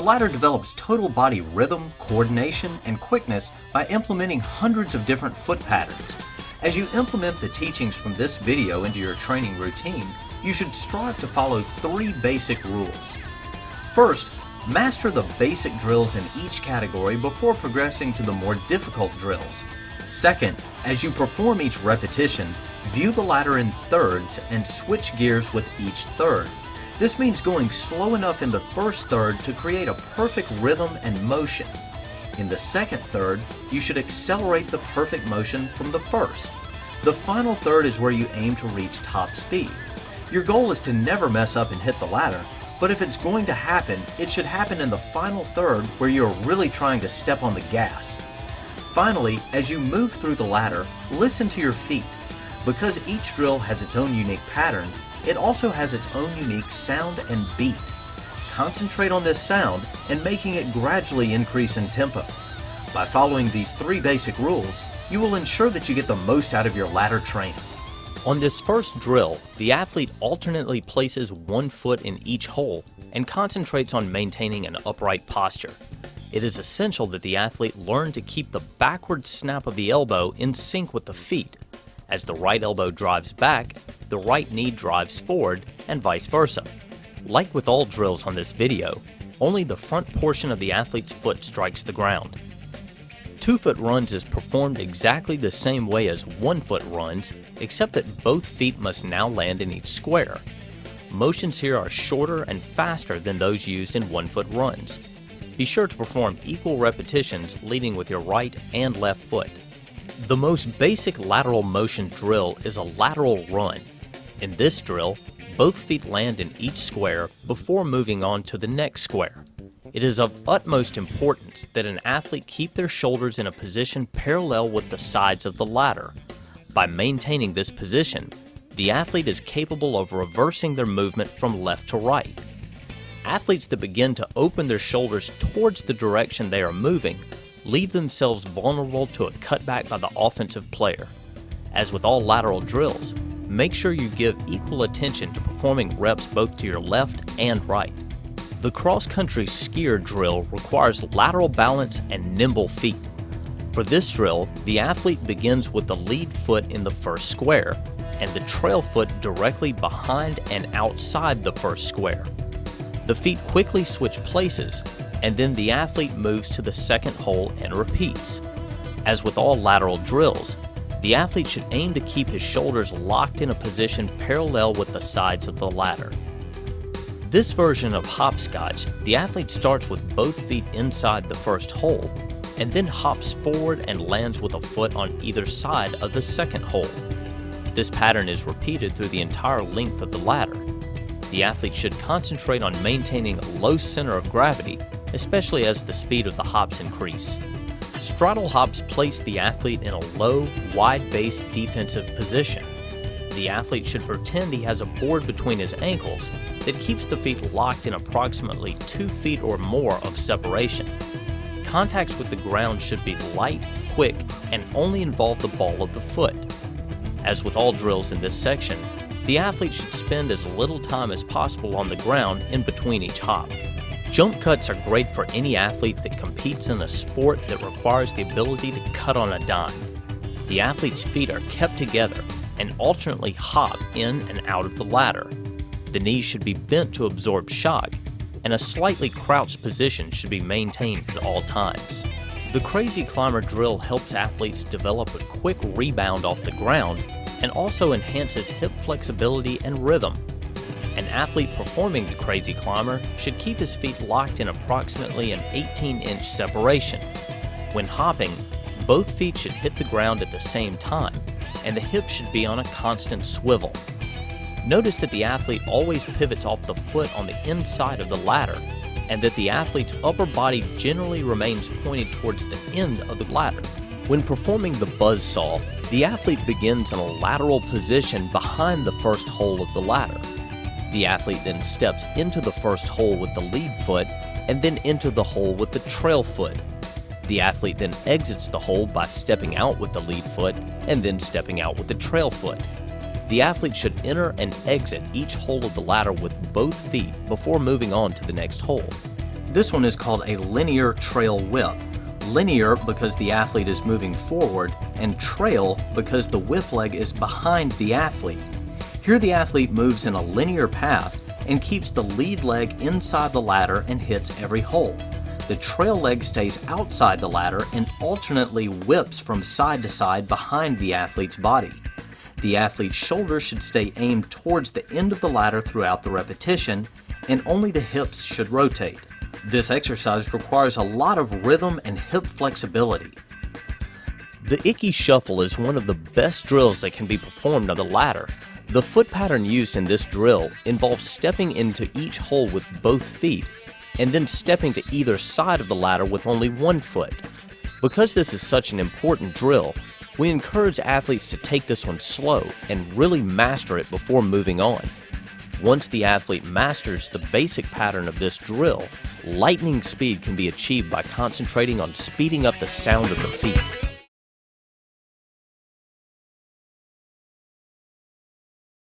ladder develops total body rhythm, coordination, and quickness by implementing hundreds of different foot patterns. As you implement the teachings from this video into your training routine, you should strive to follow 3 basic rules. First, master the basic drills in each category before progressing to the more difficult drills. Second, as you perform each repetition, view the ladder in thirds and switch gears with each third. This means going slow enough in the first third to create a perfect rhythm and motion. In the second third, you should accelerate the perfect motion from the first. The final third is where you aim to reach top speed. Your goal is to never mess up and hit the ladder, but if it's going to happen, it should happen in the final third where you're really trying to step on the gas. Finally, as you move through the ladder, listen to your feet. Because each drill has its own unique pattern, it also has its own unique sound and beat. Concentrate on this sound and making it gradually increase in tempo. By following these 3 basic rules, you will ensure that you get the most out of your ladder training. On this first drill, the athlete alternately places one foot in each hole and concentrates on maintaining an upright posture. It is essential that the athlete learn to keep the backward snap of the elbow in sync with the feet. As the right elbow drives back, the right knee drives forward, and vice versa. Like with all drills on this video, only the front portion of the athlete's foot strikes the ground. 2-foot runs is performed exactly the same way as 1-foot runs, except that both feet must now land in each square. Motions here are shorter and faster than those used in 1-foot runs. Be sure to perform equal repetitions leading with your right and left foot. The most basic lateral motion drill is a lateral run. In this drill, both feet land in each square before moving on to the next square. It is of utmost importance that an athlete keep their shoulders in a position parallel with the sides of the ladder. By maintaining this position, the athlete is capable of reversing their movement from left to right. Athletes that begin to open their shoulders towards the direction they are moving leave themselves vulnerable to a cutback by the offensive player. As with all lateral drills, make sure you give equal attention to performing reps both to your left and right. The cross-country skier drill requires lateral balance and nimble feet. For this drill, the athlete begins with the lead foot in the first square and the trail foot directly behind and outside the first square. The feet quickly switch places, and then the athlete moves to the second hole and repeats. As with all lateral drills, the athlete should aim to keep his shoulders locked in a position parallel with the sides of the ladder. This version of hopscotch, the athlete starts with both feet inside the first hole, and then hops forward and lands with a foot on either side of the second hole. This pattern is repeated through the entire length of the ladder. The athlete should concentrate on maintaining a low center of gravity, especially as the speed of the hops increase. Straddle hops place the athlete in a low, wide-based defensive position. The athlete should pretend he has a board between his ankles that keeps the feet locked in approximately 2 feet or more of separation. Contacts with the ground should be light, quick, and only involve the ball of the foot. As with all drills in this section, the athlete should spend as little time as possible on the ground in between each hop. Jump cuts are great for any athlete that competes in a sport that requires the ability to cut on a dime. The athlete's feet are kept together and alternately hop in and out of the ladder. The knees should be bent to absorb shock, and a slightly crouched position should be maintained at all times. The crazy climber drill helps athletes develop a quick rebound off the ground and also enhances hip flexibility and rhythm. An athlete performing the crazy climber should keep his feet locked in approximately an 18-inch separation. When hopping, both feet should hit the ground at the same time, and the hips should be on a constant swivel. Notice that the athlete always pivots off the foot on the inside of the ladder, and that the athlete's upper body generally remains pointed towards the end of the ladder. When performing the buzzsaw, the athlete begins in a lateral position behind the first hole of the ladder. The athlete then steps into the first hole with the lead foot and then into the hole with the trail foot. The athlete then exits the hole by stepping out with the lead foot and then stepping out with the trail foot. The athlete should enter and exit each hole of the ladder with both feet before moving on to the next hole. This one is called a linear trail whip. Linear because the athlete is moving forward, and trail because the whip leg is behind the athlete. Here the athlete moves in a linear path and keeps the lead leg inside the ladder and hits every hole. The trail leg stays outside the ladder and alternately whips from side to side behind the athlete's body. The athlete's shoulders should stay aimed towards the end of the ladder throughout the repetition, and only the hips should rotate. This exercise requires a lot of rhythm and hip flexibility. The Icky Shuffle is one of the best drills that can be performed on the ladder. The foot pattern used in this drill involves stepping into each hole with both feet and then stepping to either side of the ladder with only one foot. Because this is such an important drill, we encourage athletes to take this one slow and really master it before moving on. Once the athlete masters the basic pattern of this drill, lightning speed can be achieved by concentrating on speeding up the sound of the feet.